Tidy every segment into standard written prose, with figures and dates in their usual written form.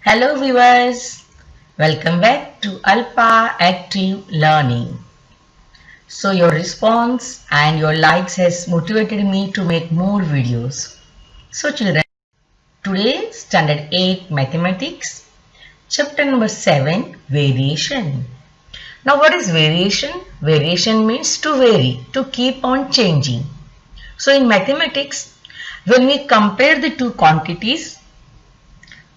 Hello viewers, welcome back to Alpha Active Learning. So your response and your likes has motivated me to make more videos. So children, today standard 8 mathematics, chapter number 7 variation. Now what is variation? Variation means to vary, to keep on changing. So in mathematics, when we compare the two quantities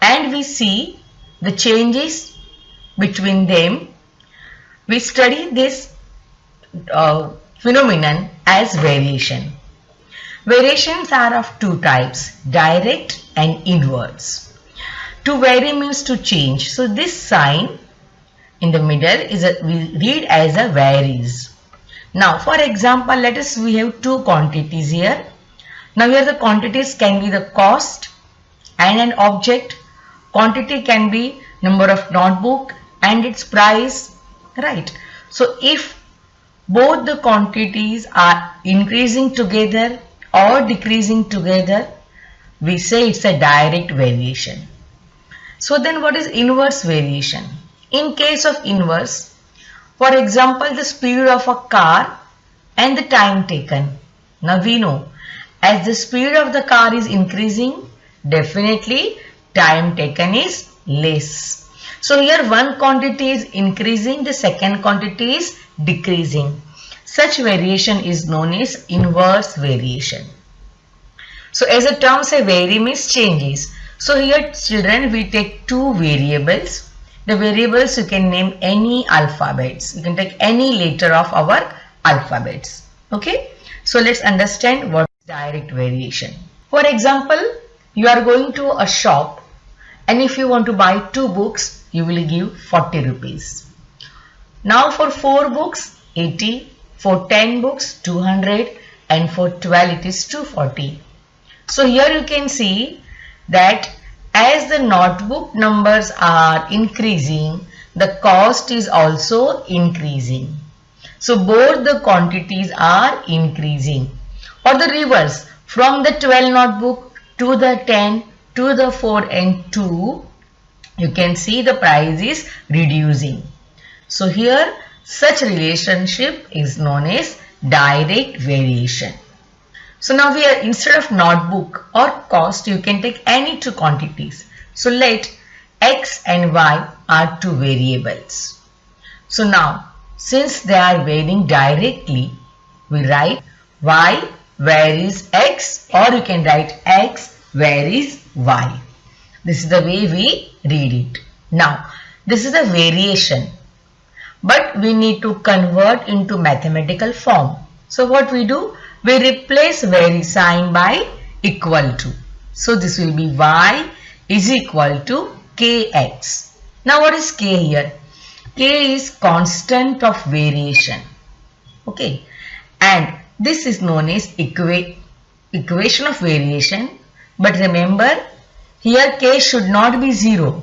and we see the changes between them, we study this phenomenon as variation. Variations are of two types, direct and inverse. To vary means to change. So this sign in the middle we read as a varies. Now for example, we have two quantities here. Now here the quantities can be the cost and an object. Quantity can be number of notebook and its price, right? So if both the quantities are increasing together or decreasing together, we say it's a direct variation. So then what is inverse variation? In case of inverse, for example, the speed of a car and the time taken. Now we know as the speed of the car is increasing, definitely time taken is less. So here one quantity is increasing, the second quantity is decreasing. Such variation is known as inverse variation. So as a term say vary means changes. So here children we take two variables. The variables you can name any alphabets. You can take any letter of our alphabets. Okay. So let's understand what is direct variation. For example, you are going to a shop and if you want to buy 2 books, you will give 40 rupees. Now for 4 books, 80, for 10 books, 200 and for 12 it is 240. So here you can see that as the notebook numbers are increasing, the cost is also increasing. So both the quantities are increasing. Or the reverse, from the 12 notebook to the 10 to the 4 and 2, you can see the price is reducing. So here such relationship is known as direct variation. So now we are instead of notebook or cost, you can take any two quantities. So let x and y are two variables. So now since they are varying directly, we write y where is x, or you can write x where is y. This is the way we read it. Now this is a variation, but we need to convert into mathematical form. So what we do? We replace vary sign by equal to. So this will be y is equal to kx. Now what is k here? K is constant of variation. Okay. And this is known as equation of variation. But remember, here k should not be 0.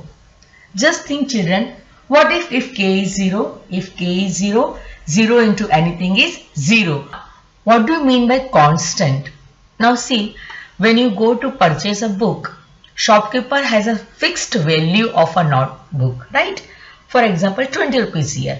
Just think children, what if k is 0? If k is 0, 0 into anything is 0. What do you mean by constant? Now see, when you go to purchase a book, shopkeeper has a fixed value of a notebook, right? For example, 20 rupees here.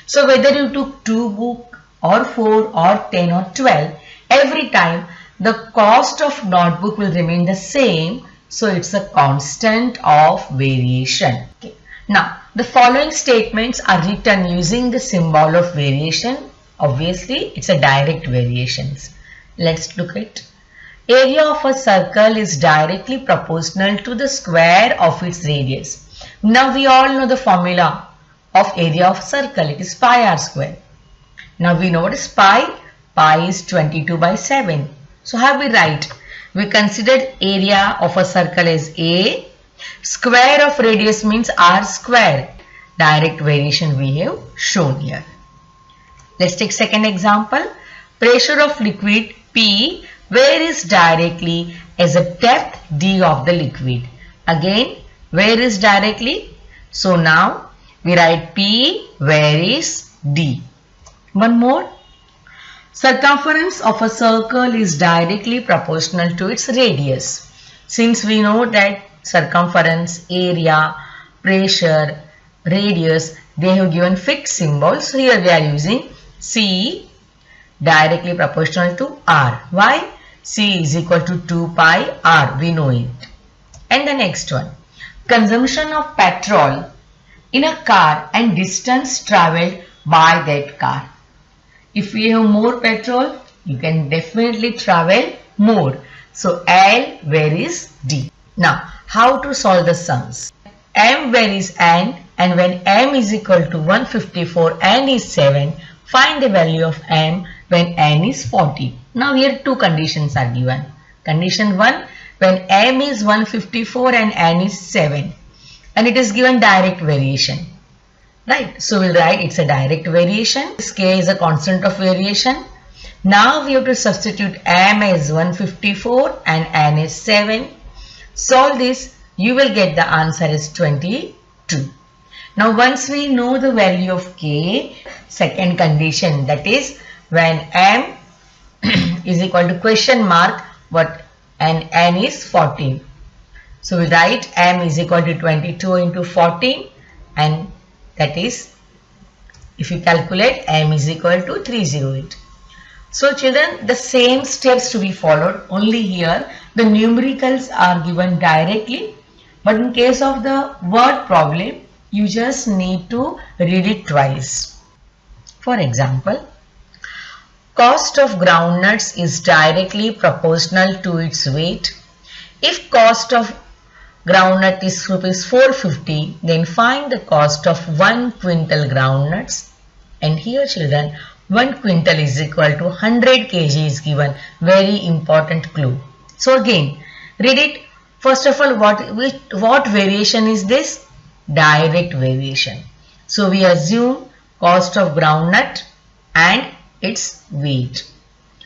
So whether you took 2 book or 4 or 10 or 12, every time the cost of notebook will remain the same. So it's a constant of variation. Okay. Now the following statements are written using the symbol of variation. Obviously, it's a direct variations. Let's look at area of a circle is directly proportional to the square of its radius. Now we all know the formula of area of circle. It is pi r square. Now we know what is pi. Pi is 22 by 7. So how we write? We considered area of a circle as A. Square of radius means r square. Direct variation we have shown here. Let's take second example. Pressure of liquid P varies directly as a depth d of the liquid. Again, varies directly. So now we write P varies d. One more. Circumference of a circle is directly proportional to its radius. Since we know that circumference, area, pressure, radius, they have given fixed symbols. So here we are using C directly proportional to R. Why? C is equal to 2 pi R. We know it. And the next one. Consumption of petrol in a car and distance travelled by that car. If we have more petrol, you can definitely travel more. So L, where is D? Now, how to solve the sums? M, where is N? And when M is equal to 154, N is 7, find the value of M when N is 40. Now here two conditions are given. Condition 1, when M is 154 and N is 7. And it is given direct variation. Right, so we'll write it's a direct variation. This K is a constant of variation. Now we have to substitute M as 154 and N is 7. Solve this, you will get the answer as 22. Now once we know the value of K, second condition, that is when M is equal to question mark what and N is 14. So we write M is equal to 22 into 14, and that is, if you calculate, M is equal to 308. So children, the same steps to be followed, only here the numericals are given directly, but in case of the word problem, you just need to read it twice. For example, cost of groundnuts is directly proportional to its weight. If cost of groundnut is rupees 450, then find the cost of 1 quintal groundnuts. And here children, 1 quintal is equal to 100 kg is given. Very important clue. So again, read it. First of all, what variation is this? Direct variation. So we assume cost of groundnut and its weight.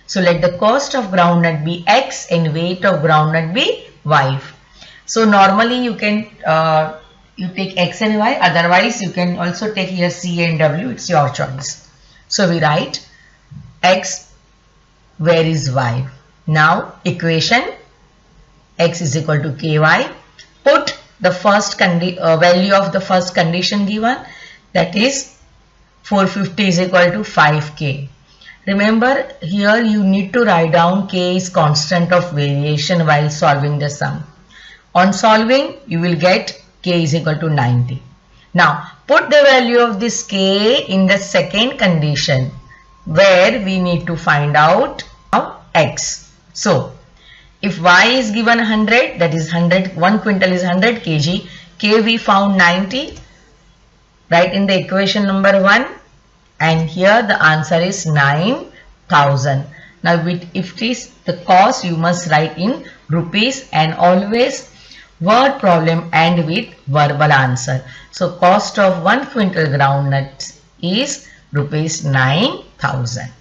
So let the cost of groundnut be X and weight of groundnut be Y. So normally you can you take X and Y, otherwise you can also take here C and W, it's your choice. So we write X, where is Y? Now equation X is equal to KY. Put the first value of the first condition given, that is 450 is equal to 5K. Remember here you need to write down K is constant of variation while solving the sum. On solving, you will get K is equal to 90. Now, put the value of this K in the second condition where we need to find out X. So, if Y is given 100, that is 1 quintal is 100 kg, K we found 90, right in the equation number 1, and here the answer is 9,000. Now, if it is the cost, you must write in rupees, and always word problem end with verbal answer. So cost of 1 quintal groundnuts is rupees 9,000.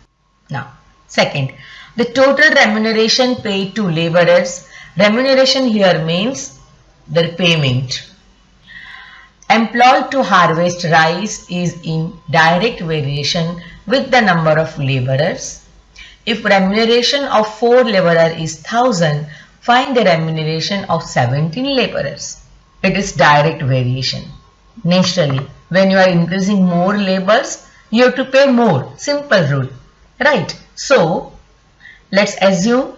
Now second, the total remuneration paid to laborers. Remuneration here means their payment. Employed to harvest rice is in direct variation with the number of laborers. If remuneration of 4 laborers is 1000, find the remuneration of 17 laborers. It is direct variation. Naturally, when you are increasing more laborers, you have to pay more. Simple rule. Right? So, let's assume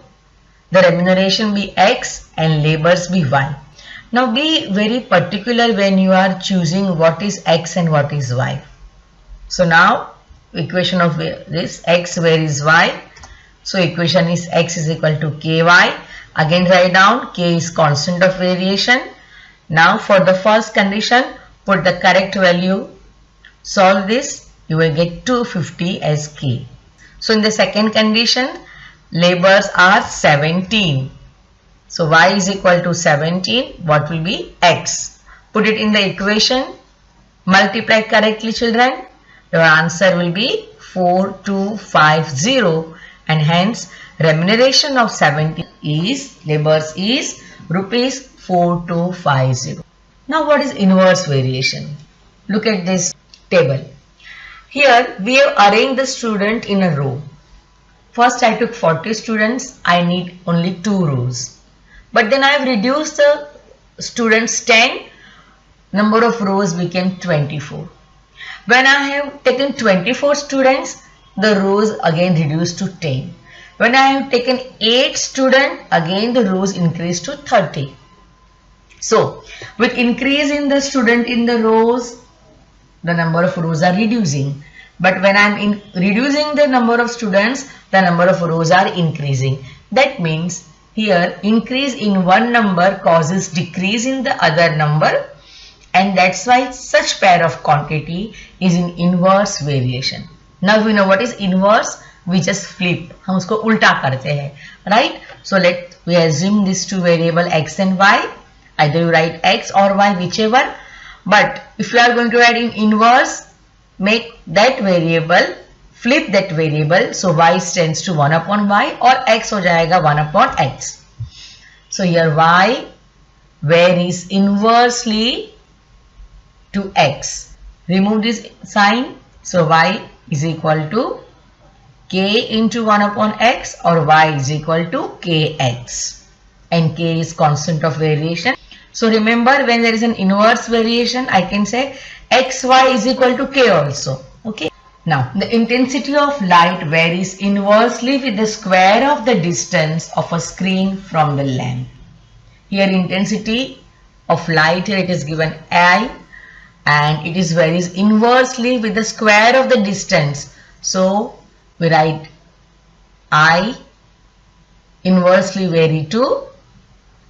the remuneration be X and laborers be Y. Now, be very particular when you are choosing what is X and what is Y. So, now, equation of this X, where is Y? So, equation is X is equal to KY. Again write down K is constant of variation. Now for the first condition, put the correct value. Solve this, you will get 250 as K. So in the second condition, laborers are 17. So Y is equal to 17. What will be X? Put it in the equation. Multiply correctly, children. Your answer will be 4250, and hence remuneration of 17 is laborers is rupees 4250. Now what is inverse variation? Look at this table. Here we have arranged the student in a row. First I took 40 students. I need only 2 rows. But then I have reduced the students 10, number of rows became 24. When I have taken 24 students, the rows again reduced to 10. When I have taken 8 students, again the rows increased to 30. So, with increase in the student in the rows, the number of rows are reducing. But when I am reducing the number of students, the number of rows are increasing. That means here increase in one number causes decrease in the other number, and that's why such pair of quantity is in inverse variation. Now we know what is inverse. We just flip. हम उसको उल्टा करते हैं, right? So we assume these two variable x and y. Either you write x or y, whichever. But if you are going to write in inverse, make that variable, flip that variable. So y stands to 1 upon y or x हो जाएगा 1 upon x. So here y varies inversely to x. Remove this sign. So y is equal to k into 1 upon x, or y is equal to kx. And k is constant of variation. So remember, when there is an inverse variation, I can say xy is equal to k also. Okay. Now the intensity of light varies inversely with the square of the distance of a screen from the lamp. Here intensity of light, here it is given I, and it is varies inversely with the square of the distance. So we write I inversely vary to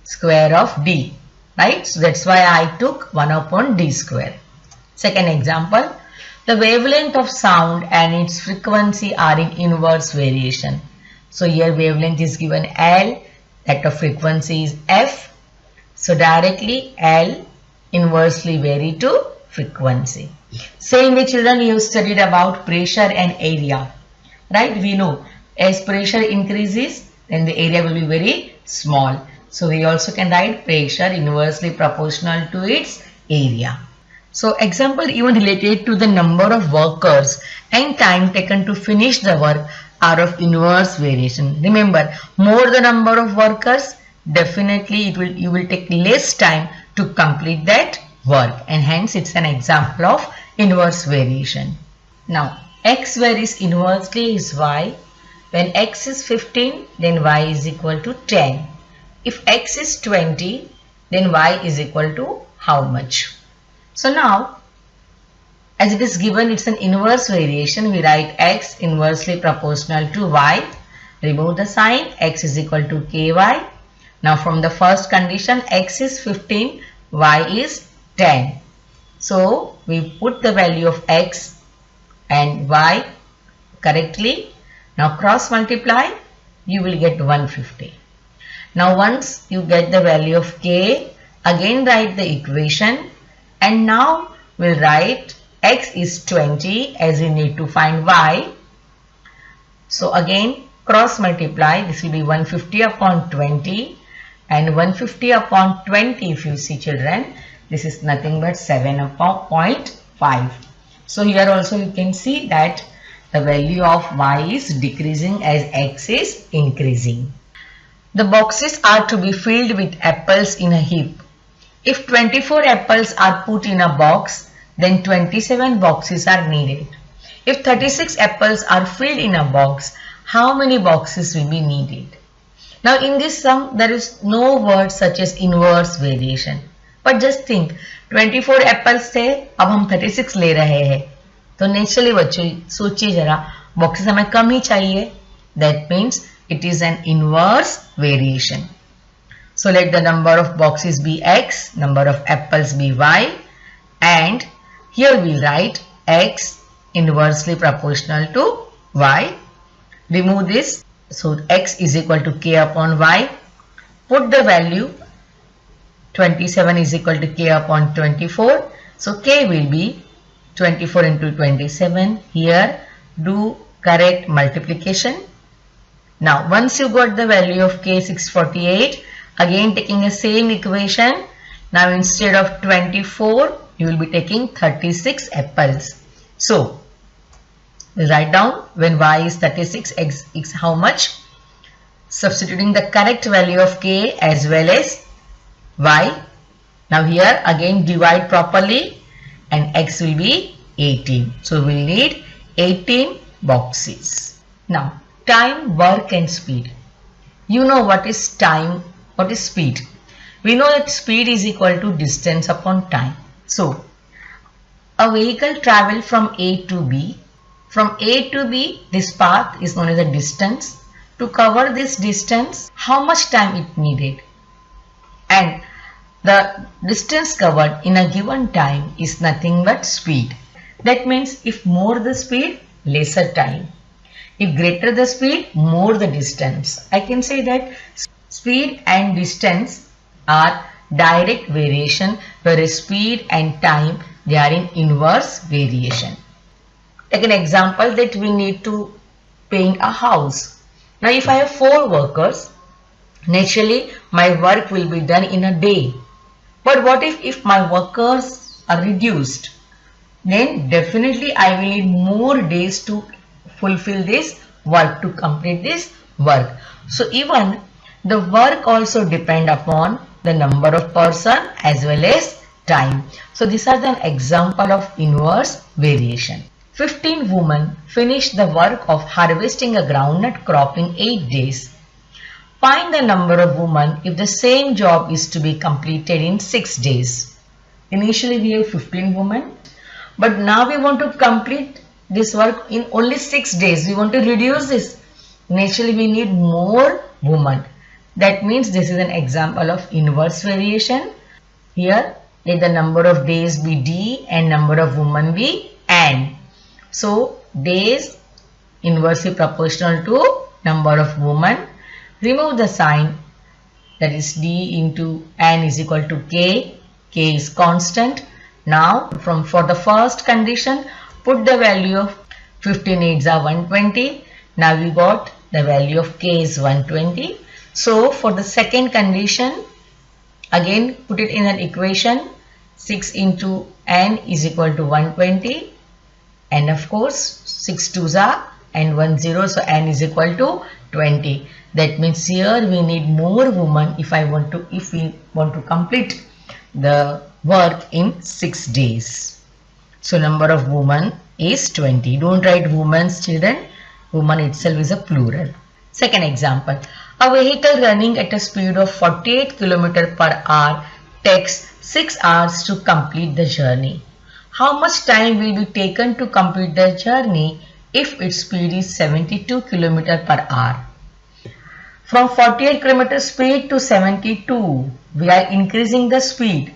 square of d, right? So that's why I took 1 upon d square. Second example, the wavelength of sound and its frequency are in inverse variation. So here wavelength is given L, that of frequency is f. So directly L inversely vary to frequency. Same way children, you studied about pressure and area, right? We know as pressure increases, then the area will be very small. So we also can write pressure inversely proportional to its area. So example even related to the number of workers and time taken to finish the work are of inverse variation. Remember, more the number of workers, definitely you will take less time to complete that work, and hence it's an example of inverse variation. Now x varies inversely is y. When x is 15, then y is equal to 10. If x is 20, then y is equal to how much? So now, as it is given, it's an inverse variation. We write x inversely proportional to y. Remove the sign, x is equal to ky. Now from the first condition, x is 15, y is 10. So we put the value of x and y correctly. Now cross multiply, you will get 150. Now once you get the value of k, again write the equation, and now we'll write x is 20 as we need to find y. So again cross multiply, this will be 150 upon 20, and 150 upon 20, if you see children, this is nothing but 7 upon 0.5. So here also you can see that the value of y is decreasing as x is increasing. The boxes are to be filled with apples in a heap. If 24 apples are put in a box, then 27 boxes are needed. If 36 apples are filled in a box, how many boxes will be needed? Now in this sum, there is no word such as inverse variation. But just think, 24 apples थे, अब हम 36 ले रहे हैं, तो naturally बच्चों सोचिए जरा, boxes हमें कम ही चाहिए. That means it is an inverse variation. So let the number of boxes be x, number of apples be y, and here we write x inversely proportional to y. Remove this. So x is equal to k upon y. Put the value 27 is equal to k upon 24. So k will be 24 into 27. Here do correct multiplication. Now once you got the value of k 648, again taking the same equation, now instead of 24 you will be taking 36 apples. So write down when y is 36, x is how much. Substituting the correct value of k as well as y, Now here again divide properly and x will be 18. So we'll need 18 boxes. Now time, work and speed. You know what is time, what is speed. We know that speed is equal to distance upon time. So a vehicle travels from A to B. From A to B, this path is known as a distance. To cover this distance, how much time it needed? And the distance covered in a given time is nothing but speed. That means if more the speed, lesser time. If greater the speed, more the distance. I can say that speed and distance are direct variation, whereas speed and time, they are in inverse variation. Take an example that we need to paint a house. Now if I have 4 workers, naturally my work will be done in a day. But what if my workers are reduced? Then definitely I will need more days to fulfill this work, to complete this work. So even the work also depend upon the number of person as well as time. So these are the example of inverse variation. 15 women finished the work of harvesting a groundnut crop in 8 days. Find the number of women if the same job is to be completed in 6 days. Initially we have 15 women, but now we want to complete this work in only 6 days. We want to reduce this. Naturally we need more women. That means this is an example of inverse variation. Here let the number of days be D and number of women be N. So days inversely proportional to number of women. Remove the sign, that is D into N is equal to K. K is constant. Now for the first condition, put the value of 15 8s are 120. Now we got the value of K is 120. So for the second condition, again put it in an equation. 6 into N is equal to 120. And of course 6 2s are and 1 0. So N is equal to 20. That means here we need more women if we want to complete the work in 6 days. So number of women is 20. Don't write women's, children. Woman itself is a plural. Second example. A vehicle running at a speed of 48 km per hour takes 6 hours to complete the journey. How much time will be taken to complete the journey if its speed is 72 km per hour? From 48 km speed to 72, we are increasing the speed.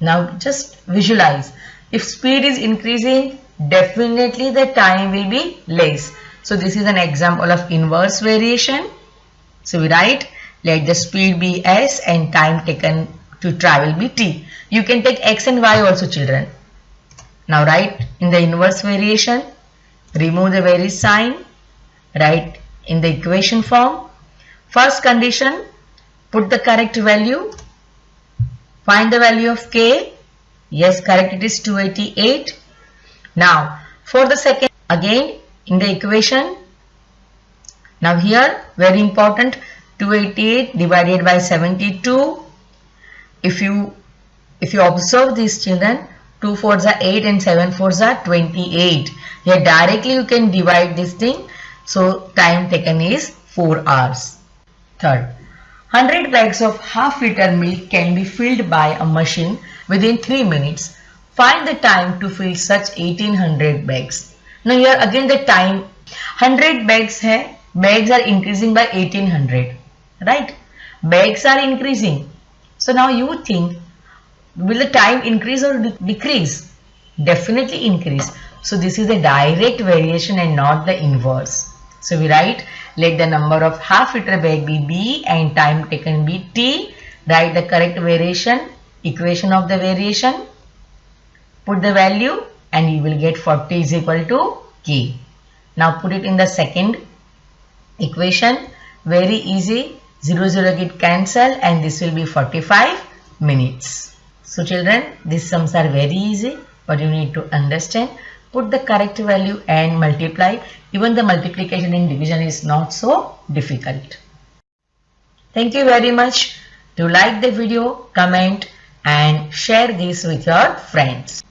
Now just visualize. If speed is increasing, definitely the time will be less. So this is an example of inverse variation. So we write, let the speed be S and time taken to travel be T. You can take X and Y also, children. Now write in the inverse variation, remove the vary sign, write in the equation form. First condition, put the correct value, find the value of K. Yes, correct, it is 288. Now for the second, again in the equation, now here very important, 288 divided by 72. If you observe these, children, 2 4s are 8 and 7 4s are 28. Here directly you can divide this thing. So time taken is 4 hours. Third, 100 bags of half-liter milk can be filled by a machine within 3 minutes. Find the time to fill such 1800 bags. Now here again the time, 100 bags hai, bags are increasing by 1800, right? Bags are increasing. So now you think, will the time increase or decrease? Definitely increase. So this is a direct variation and not the inverse. So we write, let the number of half-liter bag be B and time taken be T. Write the correct variation, equation of the variation. Put the value and you will get 40 is equal to K. Now put it in the second equation. Very easy. 0 0 get cancelled and this will be 45 minutes. So children, these sums are very easy, but you need to understand. Put the correct value and multiply. Even the multiplication and division is not so difficult. Thank you very much. Do like the video, comment, and share this with your friends.